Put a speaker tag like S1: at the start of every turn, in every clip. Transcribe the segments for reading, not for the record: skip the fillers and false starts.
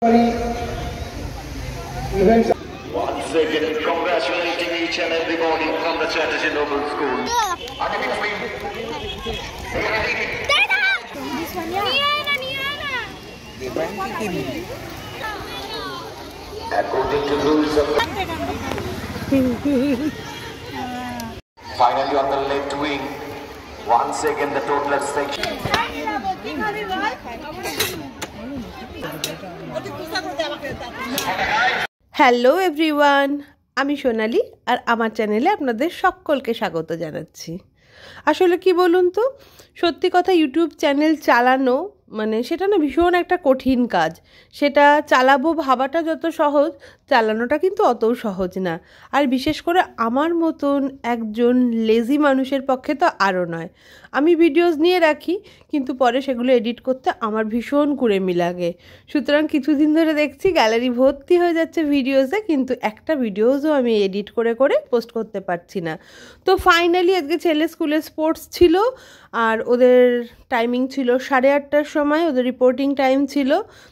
S1: Once again, congratulating each and everybody from the Chatterjee Noble School. According to rules of finally on the left wing, once again the toddler section.
S2: Hello everyone, আমি সোনালি আর আমার চ্যানেলে আপনাদের সকলকে স্বাগত জানাচ্ছি। আসলে কি বলুন তো, সত্যি কথা ইউটিউব চ্যানেল চালানো মানে সেটা না ভীষণ একটা কঠিন কাজ। সেটা চালাবো ভাবাটা যত সহজ, চালানোটা কিন্তু অতও সহজ না। আর বিশেষ করে আমার মতন একজন লেজি মানুষের পক্ষে তো আরও নয়। আমি ভিডিওস নিয়ে রাখি, কিন্তু পরে সেগুলো এডিট করতে আমার ভীষণ কুড়েমি লাগে। সুতরাং কিছুদিন ধরে দেখছি গ্যালারি ভর্তি হয়ে যাচ্ছে ভিডিওসে, কিন্তু একটা ভিডিওসও আমি এডিট করে করে পোস্ট করতে পারছি না। তো ফাইনালি আজকে ছেলে স্কুলে স্পোর্টস ছিল, আর ওদের টাইমিং ছিল 8:30টার সময়, ওদের রিপোর্টিং টাইম ছিল।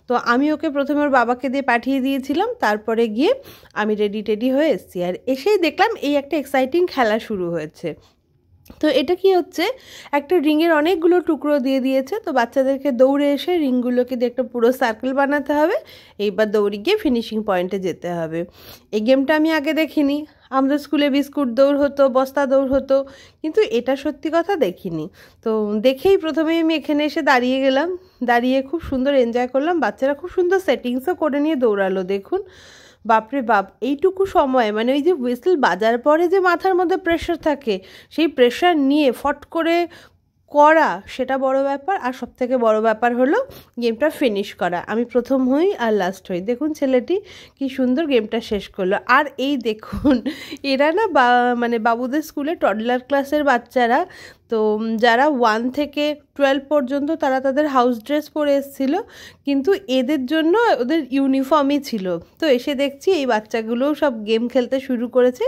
S2: তো আমি ওকে প্রথমে ওর বাবাকে দিয়ে পাঠিয়ে দিয়েছিলাম, তারপরে গিয়ে আমি রেডি হয়ে এসেছি। আর এসেই দেখলাম এই একটা এক্সাইটিং খেলা শুরু হয়েছে। তো এটা কি হচ্ছে, একটা রিংয়ের অনেকগুলো টুকরো দিয়ে দিয়েছে। তো বাচ্চাদেরকে দৌড়ে এসে রিংগুলোকে দিয়ে একটা পুরো সার্কেল বানাতে হবে, এইবার দৌড়ে গিয়ে ফিনিশিং পয়েন্টে যেতে হবে। এই গেমটা আমি আগে দেখিনি। আমাদের স্কুলে বিস্কুট দৌড় হতো, বস্তা দৌড় হতো, কিন্তু এটা সত্যি কথা দেখিনি। তো দেখেই প্রথমেই আমি এখানে এসে দাঁড়িয়ে গেলাম, দাঁড়িয়ে খুব সুন্দর এনজয় করলাম। বাচ্চারা খুব সুন্দর সেটিংসও করে নিয়ে দৌড়ালো। দেখুন, বাপরে বাপ, এইটুকু সময় মানে ওই যে হুইসেল বাজার পরে যে মাথার মধ্যে প্রেশার থাকে, সেই প্রেশার নিয়ে ফট করে করা সেটা বড় ব্যাপার। আর সবথেকে বড় ব্যাপার হলো গেমটা ফিনিশ করা। আমি প্রথম হই আর লাস্ট হই। দেখুন ছেলেটি কি সুন্দর গেমটা শেষ করলো। আর এই দেখুন, এরা না মানে বাবুদের স্কুলে টডলার ক্লাসের বাচ্চারা, তো যারা 1 থেকে 12 পর্যন্ত তারা তাদের হাউস ড্রেস পরে এসেছিলো, কিন্তু এদের জন্য ওদের ইউনিফর্মই ছিল। তো এসে দেখছি এই বাচ্চাগুলোও সব গেম খেলতে শুরু করেছে।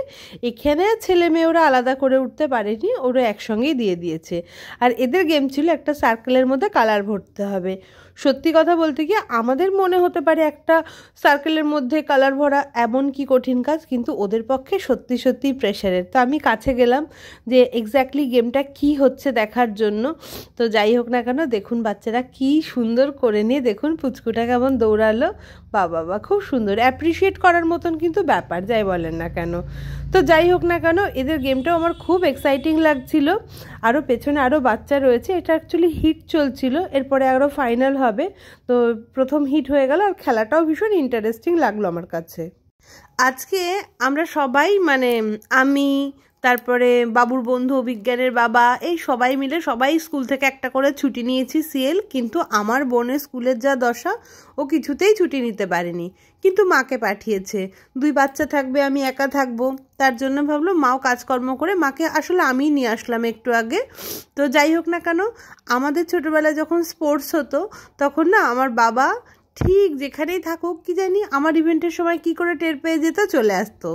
S2: এখানে ছেলে মেয়ে ওরা আলাদা করে উঠতে পারেনি, ওরা একসঙ্গেই দিয়ে দিয়েছে। আর এদের গেম ছিল একটা সার্কেলের মধ্যে কালার ভরতে হবে। সত্যি কথা বলতে কি, আমাদের মনে হতে পারে একটা সার্কেলের মধ্যে কালার ভরা এমন কি কঠিন কাজ, কিন্তু ওদের পক্ষে সত্যি সত্যি প্রেশারের। তো আমি কাছে গেলাম যে এক্স্যাক্টলি গেমটা কি হচ্ছে দেখার জন্য। তো যাই হোক না কেন, দেখুন বাচ্চারা কি সুন্দর করে নিয়ে, দেখুন পুচকুটা কেমন দৌড়ালো। বাবা খুব সুন্দর, অ্যাপ্রিসিয়েট করার মতন কিন্তু ব্যাপার, যাই বলেন না কেন। তো যাই হোক না কেন, এদের গেমটাও আমার খুব এক্সাইটিং লাগছিল। আরও পেছনে আরও বাচ্চা রয়েছে। এটা অ্যাকচুয়ালি হিট চলছিল, এরপরে আরও ফাইনাল হবে। তো প্রথম হিট হয়ে গেল, আর খেলাটাও ভীষণ ইন্টারেস্টিং লাগলো আমার কাছে। আজকে আমরা সবাই মানে আমি, তারপরে বাবুর বন্ধু অভিজ্ঞানের বাবা, এই সবাই মিলে সবাই স্কুল থেকে একটা করে ছুটি নিয়েছি সিএল। কিন্তু আমার বোনের স্কুলের যা দশা, ও কিছুতেই ছুটি নিতে পারেনি, কিন্তু মাকে পাঠিয়েছে। 2 বাচ্চা থাকবে, আমি একা থাকবো, তার জন্য ভাবলো মাও কাজকর্ম করে, মাকে আসলে আমিই নিয়ে আসলাম একটু আগে। তো যাই হোক না কেন, আমাদের ছোটোবেলায় যখন স্পোর্টস হতো, তখন না আমার বাবা ঠিক যেখানেই থাকুক কি জানি, আমার ইভেন্টের সময় কি করে টের পেয়ে যেত, চলে আসতো।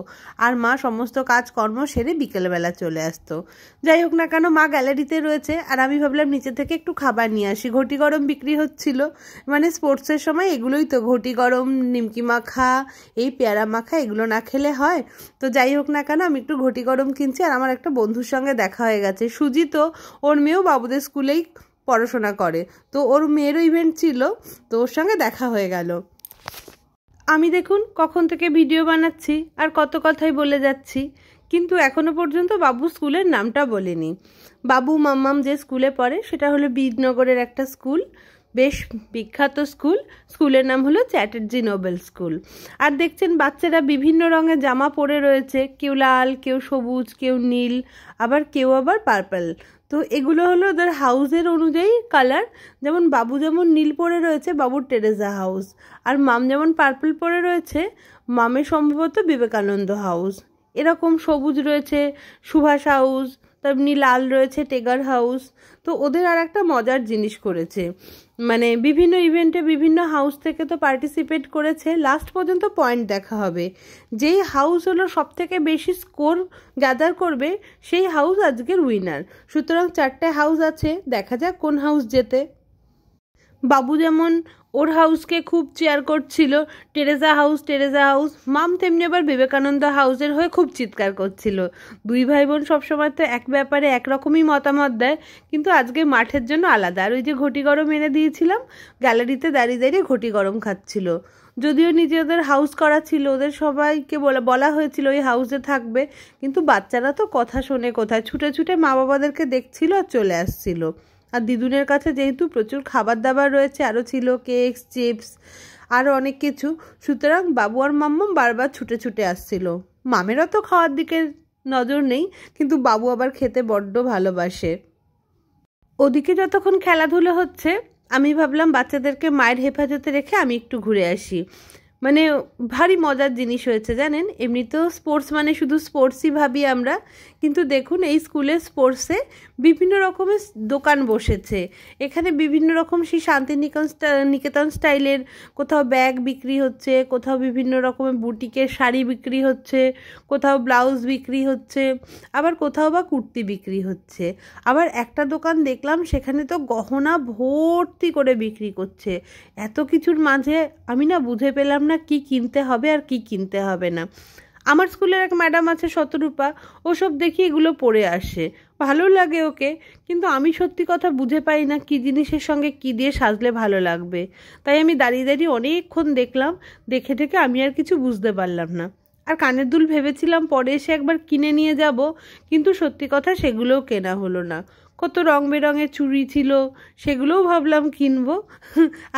S2: আর মা সমস্ত কাজকর্ম সেরে বিকেলবেলা চলে আসতো। যাই হোক না কেন, মা গ্যালারিতে রয়েছে, আর আমি ভাবলাম নিচে থেকে একটু খাবার নিয়ে আসি। ঘটি গরম বিক্রি হচ্ছিল, মানে স্পোর্টসের সময় এগুলোই তো, ঘটি গরম, নিমকি মাখা, এই পেয়ারা মাখা, এগুলো না খেলে হয়। তো যাই হোক না কেন, আমি একটু ঘটি গরম কিনছি। আর আমার একটা বন্ধুর সঙ্গে দেখা হয়ে গেছে, সুজিত, ওর মেয়েও বাবুদের স্কুলেই পড়াশোনা করে। তো ওর মেয়েরও ইভেন্ট ছিল, তো ওর সঙ্গে দেখা হয়ে গেল। আমি দেখুন কখন থেকে ভিডিও বানাচ্ছি আর কত কথাই বলে যাচ্ছি, কিন্তু এখনো পর্যন্ত বাবু স্কুলের নামটা বলিনি। বাবু মাম্মাম যে স্কুলে পড়ে সেটা হলো বিজনগরের একটা স্কুল, বেশ বিখ্যাত স্কুল। স্কুলের নাম হলো চ্যাটার্জি নোবেল স্কুল। আর দেখছেন বাচ্চারা বিভিন্ন রঙের জামা পরে রয়েছে, কেউ লাল, কেউ সবুজ, কেউ নীল, আবার কেউ আবার পার্পল। তো এগুলো হলো ওদের হাউসের অনুযায়ী কালার। যেমন বাবু যেমন নীল পরে রয়েছে, বাবুর টেরেসা হাউস। আর মাম যেমন পার্পল পরে রয়েছে, মামের সম্ভবত বিবেকানন্দ হাউস। এরকম সবুজ রয়েছে সুভাষ হাউস, তেমনি লাল রয়েছে টেগার হাউস। তো ওদের আর একটা মজার জিনিস করেছে, মানে বিভিন্ন ইভেন্টে বিভিন্ন হাউস থেকে তো পার্টিসিপেট করেছে, লাস্ট পর্যন্ত পয়েন্ট দেখা হবে। যেই হাউস হলো সব থেকে বেশি স্কোর গ্যাদার করবে, সেই হাউস আজকের উইনার। সুতরাং 4টে হাউস আছে, দেখা যাক কোন হাউস জেতে। বাবু যেমন ওর হাউসকে খুব চেয়ার করছিল, টেরেসা হাউস, মাম তেমনি আবার বিবেকানন্দ হাউসের হয়ে খুব চিৎকার করছিল। দুই ভাই বোন সবসময় তো এক ব্যাপারে একরকমই মতামত দেয়, কিন্তু আজকে মাঠের জন্য আলাদা। আর ওই যে ঘটি গরম এনে দিয়েছিলাম, গ্যালারিতে দাঁড়িয়ে দাঁড়িয়ে ঘটি গরম খাচ্ছিল। যদিও নিজেদের হাউস করা ছিল, ওদের সবাইকে বলা হয়েছিল ওই হাউসে থাকবে, কিন্তু বাচ্চারা তো কথা শোনে কোথায়, ছুটে ছুটে মা বাবাদেরকে দেখছিল আর চলে আসছিল। আর দিদুনের কাছে যেহেতু প্রচুর খাবার দাবার রয়েছে, আরও ছিল কেকস, চিপস, আরও অনেক কিছু, সুতরাং বাবু আর মাম্মাম বারবার ছুটে ছুটে আসছিল। মামেরও তো খাওয়ার দিকে নজর নেই, কিন্তু বাবু আবার খেতে বড্ড ভালোবাসে। ওদিকে যতক্ষণ খেলাধুলো হচ্ছে, আমি ভাবলাম বাচ্চাদেরকে মায়ের হেফাজতে রেখে আমি একটু ঘুরে আসি। মানে ভারী মজার জিনিস হয়েছে জানেন। এমনিতেও স্পোর্টস মানে শুধু স্পোর্টসই ভাবি আমরা, কিন্তু দেখুন এই স্কুলের স্পোর্টসে বিভিন্ন রকমের দোকান বসেছে। এখানে বিভিন্ন রকম সেই শান্তিনিকেতন স্টাইলের কোথাও ব্যাগ বিক্রি হচ্ছে, কোথাও বিভিন্ন রকমের বুটিকের শাড়ি বিক্রি হচ্ছে, কোথাও ব্লাউজ বিক্রি হচ্ছে, আবার কোথাও বা কুর্তি বিক্রি হচ্ছে। আবার একটা দোকান দেখলাম সেখানে তো গহনা ভর্তি করে বিক্রি করছে। এত কিছুর মাঝে আমি না বুঝে পেলাম না কি কিনতে হবে আর কি কিনতে হবে না। আমার স্কুলের এক ম্যাডাম আছে শতরূপা, ওসব দেখি এগুলো পরে আসে, ভালো লাগে ওকে, কিন্তু আমি সত্যি কথা বুঝে পাই না কি জিনিসের সঙ্গে কি দিয়ে সাজলে ভালো লাগবে। তাই আমি দাঁড়িয়ে দাঁড়িয়ে অনেকক্ষণ দেখলাম, দেখে ঠেকে আমি আর কিছু বুঝতে পারলাম না। আর কানের দুল ভেবেছিলাম পরে এসে একবার কিনে নিয়ে যাব, কিন্তু সত্যি কথা সেগুলোও কেনা হলো না। কত রং বেরঙের চুড়ি ছিল, সেগুলোও ভাবলাম কিনবো।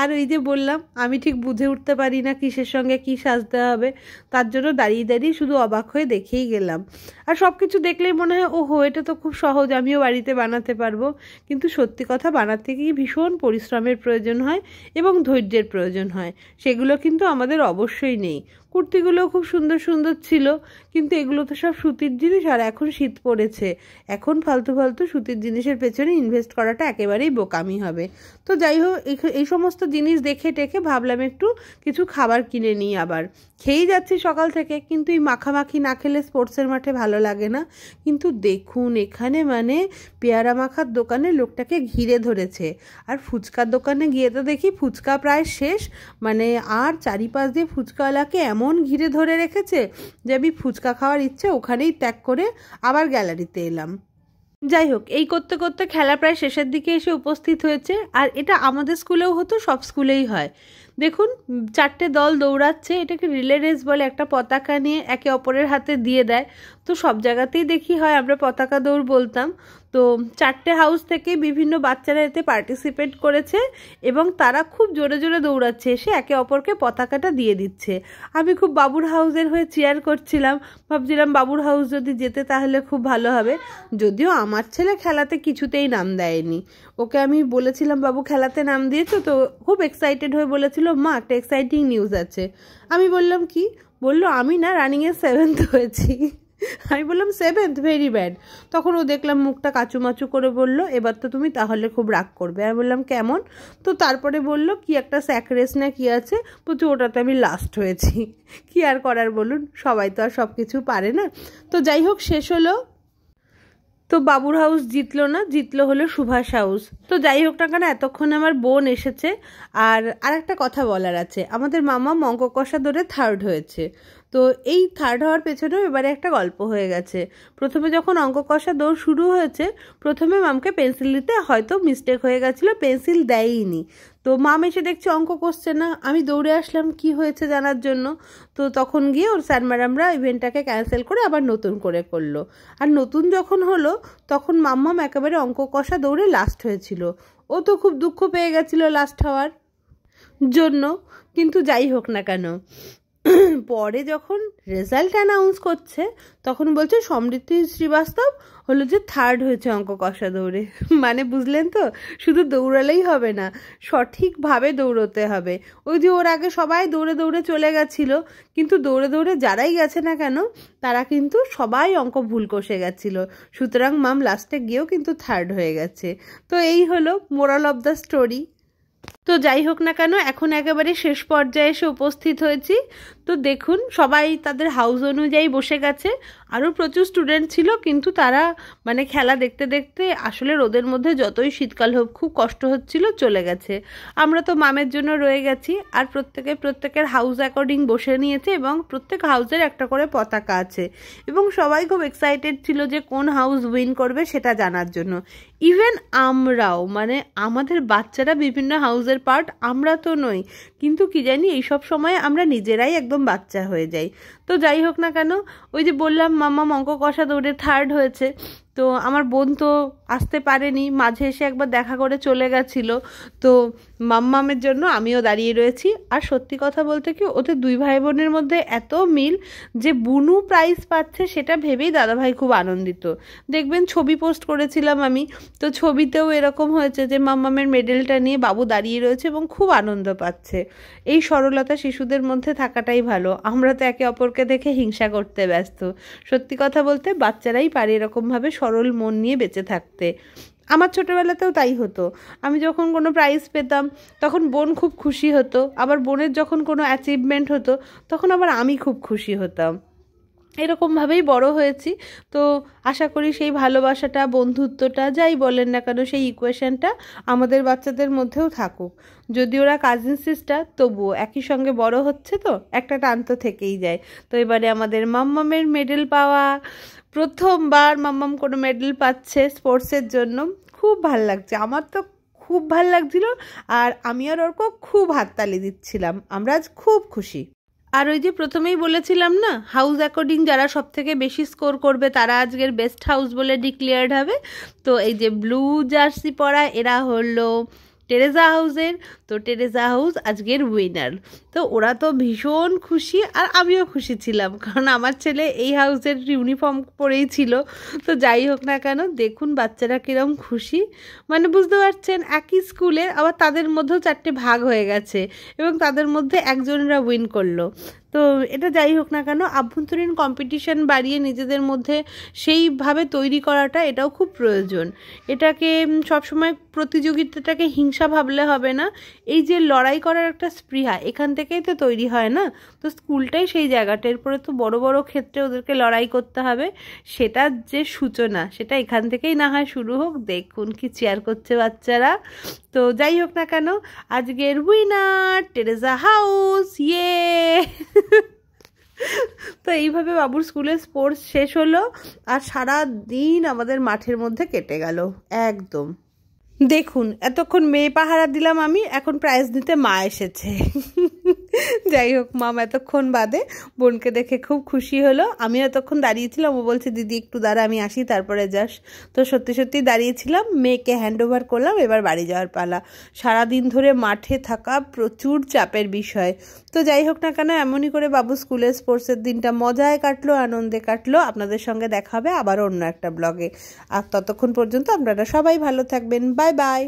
S2: আর ওই যে বললাম আমি ঠিক বুঝে উঠতে পারি না কিসের সঙ্গে কি সাজতে হবে, তার জন্য দাঁড়িয়ে দাঁড়িয়ে শুধু অবাক হয়ে দেখেই গেলাম। আর সব কিছু দেখলেই মনে হয় ওহো, এটা তো খুব সহজ, আমিও বাড়িতে বানাতে পারবো। কিন্তু সত্যি কথা, বানাতে গিয়ে ভীষণ পরিশ্রমের প্রয়োজন হয় এবং ধৈর্যের প্রয়োজন হয়, সেগুলো কিন্তু আমাদের অবশ্যই নেই। কুর্তিগুলোও খুব সুন্দর সুন্দর ছিল, কিন্তু এগুলো তো সব সুতির জিনিস, আর এখন শীত পড়েছে, এখন ফালতু ফালতু সুতির জিনিসের পেছনে ইনভেস্ট করাটা একেবারেই বোকামি হবে। তো যাই হোক, এই সমস্ত জিনিস দেখে টেকে ভাবলাম একটু কিছু খাবার কিনে নিই। আবার খেয়েই যাচ্ছি সকাল থেকে, কিন্তু এই মাখামাখি না খেলে স্পোর্টসের মাঠে ভালো লাগে না। কিন্তু দেখুন এখানে মানে পেয়ারা মাখার দোকানে লোকটাকে ঘিরে ধরেছে, আর ফুচকার দোকানে গিয়ে তো দেখি ফুচকা প্রায় শেষ, মানে আর চারিপাশ দিয়ে ফুচকাওয়ালাকে এমন ঘিরে ধরে রেখেছে যে আমি ফুচকা খাওয়ার ইচ্ছে ওখানেই ত্যাগ করে আবার গ্যালারিতে এলাম। যাই হোক, এই করতে করতে খেলা প্রায় শেষের দিকে এসে উপস্থিত হয়েছে। আর এটা আমাদের স্কুলেও হতো, সব স্কুলেই হয়। দেখুন 4টে দল দৌড়াচ্ছে, এটাকে রিলে রেস বলে, একটা পতাকা নিয়ে একে অপরের হাতে দিয়ে দেয়। তো সব জায়গাতেই দেখি হয়, আমরা পতাকা দৌড় বলতাম। তো 4টে হাউস থেকে বিভিন্ন বাচ্চারা এতে পার্টিসিপেট করেছে এবং তারা খুব জোরে জোরে দৌড়াচ্ছে, এসে একে অপরকে পতাকাটা দিয়ে দিচ্ছে। আমি খুব বাবুর হাউসের হয়ে চিয়ার করছিলাম, ভাবছিলাম বাবুর হাউস যদি যেতে তাহলে খুব ভালো হবে। যদিও আমার ছেলে খেলাতে কিছুতেই নাম দেয়নি, ওকে আমি বলেছিলাম বাবু খেলাতে নাম দিয়েছো তো, খুব এক্সাইটেড হয়ে বলেছিল মা একটা এক্সাইটিং নিউজ আছে। আমি বললাম কি? বললো আমি না রানিংয়ে 7th হয়েছি। আমি বললাম 7th, ভেরি ব্যাড। তখন ও দেখলাম মুখটা কাচুমাচু করে বলল এবার তো তুমি তাহলে খুব রাগ করবে। আমি বললাম কেমন? তো তারপরে বলল কি একটা স্যাক রেস না কি আছে, বলছি ওটাতে আমি লাস্ট হয়েছি। কি আর করার বলুন, সবাই তো আর সব কিছু পারে না। তো যাই হোক, শেষ হলো। তো বাবুর হাউস জিতলো না, জিতলো হলো সুভাষ হাউস। তো যাই হোক না কেন, এতক্ষণ আমার বোন এসেছে। আর একটা কথা বলার আছে, আমাদের মামা অঙ্ক কষা দৌড়ে 3rd হয়েছে। তো এই 3rd হওয়ার পেছনেও এবারে একটা গল্প হয়ে গেছে। প্রথমে যখন অঙ্ক কষা দৌড় শুরু হয়েছে, প্রথমে মামকে পেন্সিল দিতে হয়তো মিস্টেক হয়ে গেছিলো, পেন্সিল দেয়ইনি। তো মাম এসে দেখছে অঙ্ক কষছে না, আমি দৌড়ে আসলাম কি হয়েছে জানার জন্য। তো তখন গিয়ে ওর স্যার ম্যাডামরা ইভেন্টটাকে ক্যান্সেল করে আবার নতুন করে করলো। আর নতুন যখন হলো তখন মাম্মাম একেবারে অঙ্ক কষা দৌড়ে লাস্ট হয়েছিল। ও তো খুব দুঃখ পেয়ে গেছিলো লাস্ট হওয়ার জন্য। কিন্তু যাই হোক না কেন, পরে যখন রেজাল্ট অ্যানাউন্স করছে তখন বলছে সমৃদ্ধি শ্রীবাস্তব হলো যে 3rd হয়েছে অঙ্ক কষা দৌড়ে। মানে বুঝলেন তো, শুধু দৌড়ালেই হবে না, সঠিকভাবে দৌড়তে হবে। ওই যে ওর আগে সবাই দৌড়ে দৌড়ে চলে গেছিলো, কিন্তু দৌড়ে দৌড়ে যারাই গেছে না কেন তারা কিন্তু সবাই অঙ্ক ভুল কষে গেছিলো। সুতরাং মাম লাস্টে গিয়েও কিন্তু 3rd হয়ে গেছে। তো এই হলো মোরাল অফ দ্য স্টোরি। তো যাই হোক না কেন, এখন একেবারে শেষ পর্যায়ে এসে উপস্থিত হয়েছি। তো দেখুন সবাই তাদের হাউস অনুযায়ী বসে গেছে, আরও প্রচুর স্টুডেন্ট ছিল, কিন্তু তারা মানে খেলা দেখতে দেখতে আসলে রোদের মধ্যে যতই শীতকাল হোক খুব কষ্ট হচ্ছিল, চলে গেছে। আমরা তো মামের জন্য রয়ে গেছি, আর প্রত্যেকের হাউস অ্যাকর্ডিং বসে নিয়েছে এবং প্রত্যেক হাউসের একটা করে পতাকা আছে এবং সবাই খুব এক্সাইটেড ছিল যে কোন হাউস উইন করবে সেটা জানার জন্য। ইভেন আমরাও, মানে আমাদের বাচ্চারা বিভিন্ন হাউসের পার্ট, আমরা তো নই, কিন্তু কি জানি এইসব সময় আমরা নিজেরাই একদম বাচ্চা হয়ে যাই। তো যাই হোক না কেন, ওই যে বললাম মাম্মাম অঙ্ক কষা দৌড়ে 3rd হয়েছে, তো আমার বোন তো আসতে পারেনি, মাঝে এসে একবার দেখা করে চলে গেছিলো। তো মাম্মামের জন্য আমিও দাঁড়িয়ে রয়েছি। আর সত্যি কথা বলতে কি, ওদের 2 ভাই বোনের মধ্যে এত মিল যে বুনু প্রাইজ পাচ্ছে সেটা ভেবেই দাদাভাই খুব আনন্দিত। দেখবেন ছবি পোস্ট করেছিলাম আমি, তো ছবিতেও এরকম হয়েছে যে মাম্মামের মেডেলটা নিয়ে বাবু দাঁড়িয়ে রয়েছে এবং খুব আনন্দ পাচ্ছে। এই সরলতা শিশুদের মধ্যে থাকাটাই ভালো, আমরা তো একে অপরকে দেখে হিংসা করতে ব্যস্ত। সত্যি কথা বলতে বাচ্চারাই পারে এরকমভাবে সরল মন নিয়ে বেঁচে থাকতে। আমার ছোটোবেলাতেও তাই হতো, আমি যখন কোনো প্রাইজ পেতাম তখন বোন খুব খুশি হতো, আবার বোনের যখন কোনো অ্যাচিভমেন্ট হতো তখন আবার আমি খুব খুশি হতাম। এরকমভাবেই বড় হয়েছি। তো আশা করি সেই ভালোবাসাটা, বন্ধুত্বটা, যাই বলেন না কেন, সেই ইকুয়েশনটা আমাদের বাচ্চাদের মধ্যেও থাকুক। যদি ওরা কাজিন সিস্টার, তবুও একই সঙ্গে বড় হচ্ছে, তো একটা টান তো থেকেই যায়। তো এবারে আমাদের মাম্মামের মেডেল পাওয়া, প্রথমবার মাম্মাম কোনো মেডেল পাচ্ছে স্পোর্টসের জন্য, খুব ভাল লাগছে। আমার তো খুব ভাল লাগছিল, আর আমি আর ওরকে খুব হাততালি দিচ্ছিলাম। আমরা আজ খুব খুশি। আর ওই যে প্রথমেই বলেছিলাম না, হাউস অ্যাকর্ডিং যারা সব থেকে বেশি স্কোর করবে তারা আজকের বেস্ট হাউস বলে ডিক্লেয়ার্ড হবে। তো এই যে ব্লু জার্সি পরা এরা হলো টেরেজা হাউসের। তো টেরেজা হাউস আজকের উইনার। তো ওরা তো ভীষণ খুশি, আর আমিও খুশি ছিলাম, কারণ আমার ছেলে এই হাউসের ইউনিফর্ম পরেই ছিল। তো যাই হোক না কেন, দেখুন বাচ্চারা কিরম খুশি, মানে বুঝতে পারছেন একই স্কুলের, আবার তাদের মধ্যেও 4টে ভাগ হয়ে গেছে এবং তাদের মধ্যে একজনরা উইন করলো। তো এটা যাই হোক না কেন, আভ্যন্তরীণ কম্পিটিশন বাড়িয়ে নিজেদের মধ্যে সেইভাবে তৈরি করাটা এটাও খুব প্রয়োজন। এটাকে সবসময় প্রতিযোগিতাটাকে হিংসা ভাবলে হবে না, এই যে লড়াই করার একটা স্পৃহা এখান থেকেই তো তৈরি হয় না। তো স্কুলটাই সেই জায়গাটা, এরপরে তো বড় বড় ক্ষেত্রে ওদেরকে লড়াই করতে হবে, সেটার যে সূচনা সেটা এখান থেকেই না হয় শুরু হোক। দেখুন কি চেয়ার করছে বাচ্চারা। তো যাই হোক না কেন, আজকের উইনার টেরেজা হাউস, ইয়ে। তো এইভাবে বাবুর স্কুলের স্পোর্টস শেষ হলো, আর সারা দিন আমাদের মাঠের মধ্যে কেটে গেল একদম। দেখুন এতক্ষণ মেয়ে পাহারা দিলাম আমি, এখন প্রাইজ দিতে মা এসেছে। যাই হোক, মাম এতক্ষণ বাদে বোনকে দেখে খুব খুশি হলো। আমি এতক্ষণ দাঁড়িয়েছিলাম, ও বলছে দিদি একটু দাঁড়া, আমি আসি তারপরে যাস। তো সত্যি সত্যি দাঁড়িয়েছিলাম, মেয়েকে হ্যান্ড ওভার করলাম, এবার বাড়ি যাওয়ার পালা। সারাদিন ধরে মাঠে থাকা প্রচুর চাপের বিষয়। তো যাই হোক না কেন, এমনই করে বাবু স্কুলের স্পোর্টসের দিনটা মজায় কাটলো, আনন্দে কাটলো। আপনাদের সঙ্গে দেখা হবে আবার অন্য একটা ব্লগে। আর ততক্ষণ পর্যন্ত আপনারা সবাই ভালো থাকবেন। Bye bye.